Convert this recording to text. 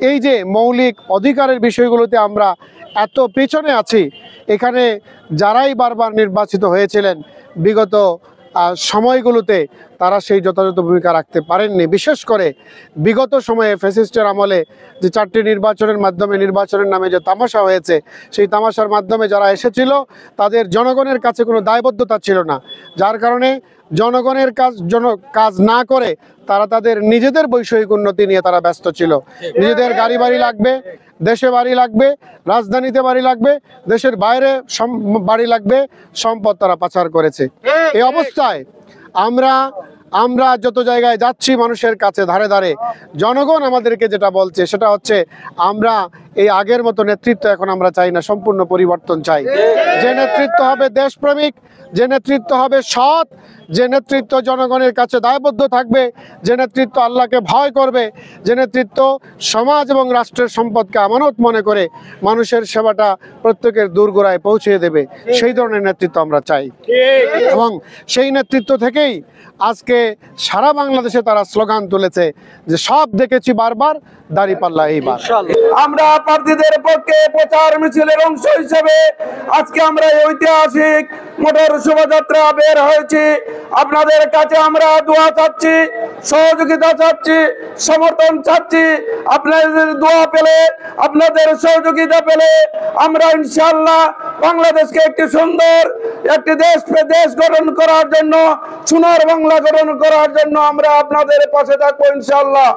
এই যে মৌলিক অধিকারের বিষয়গুলোতে আমরা এত পেছনে আছি, এখানে যারাই বারবার নির্বাচিত হয়েছিলেন বিগত সময়গুলোতে তারা সেই যথাযথ ভূমিকা রাখতে পারেননি। বিশেষ করে বিগত সময়ে ফ্যাসিস্টের আমলে যে 4টি নির্বাচনের মাধ্যমে নির্বাচনের নামে যে তামাশা হয়েছে, সেই তামাশার মাধ্যমে যারা এসেছিল তাদের জনগণের কাছে কোনো দায়বদ্ধতা ছিল না, যার কারণে জনগণের কাজ না করে তারা তাদের নিজেদের বৈষয়িক উন্নতি নিয়ে তারা ব্যস্ত ছিল। নিজেদের গাড়ি বাড়ি লাগবে, দেশে বাড়ি লাগবে, রাজধানীতে বাড়ি লাগবে, দেশের বাইরে বাড়ি লাগবে, সম্পদ তারা পাচার করেছে। এই অবস্থায় আমরা যত জায়গায় যাচ্ছি মানুষের কাছে ধারে ধারে জনগণ আমাদেরকে যেটা বলছে সেটা হচ্ছে আমরা এই আগের মতো নেতৃত্ব এখন আমরা চাই না, সম্পূর্ণ পরিবর্তন চাই। যে নেতৃত্ব হবে দেশপ্রেমিক, যে নেতৃত্ব হবে সৎ, যে নেতৃত্ব জনগণের কাছে দায়বদ্ধ থাকবে, যে নেতৃত্ব আল্লাহকে ভয় করবে, যে নেতৃত্ব সমাজ এবং রাষ্ট্রের সম্পদকে আমানত মনে করে মানুষের সেবাটা প্রত্যেকের দূরগোড়ায় পৌঁছে দেবে, সেই ধরনের নেতৃত্ব আমরা চাই। এবং সেই নেতৃত্ব থেকেই আজকে সারা বাংলাদেশে তারা স্লোগান তুলেছে যে সব দেখেছি বারবার, দাঁড়িপাল্লা এইবার। আমরা প্রার্থীদের পক্ষে প্রচার মিছিলের অংশ হিসেবে আজকে আমরা ঐতিহাসিক মোটর শোভাযাত্রা বের হয়েছি। আপনাদের কাছে আমরা দোয়া চাচ্ছি, সহযোগিতা চাচ্ছি, সমর্থন চাচ্ছি। আপনাদের দোয়া পেলে, আপনাদের সহযোগিতা পেলে আমরা ইনশাআল্লাহ বাংলাদেশকে একটি সুন্দর একটি দেশ গঠন করার জন্য, সোনার বাংলা গঠন করার জন্য আমরা আপনাদের পাশে থাকবো ইনশাআল্লাহ।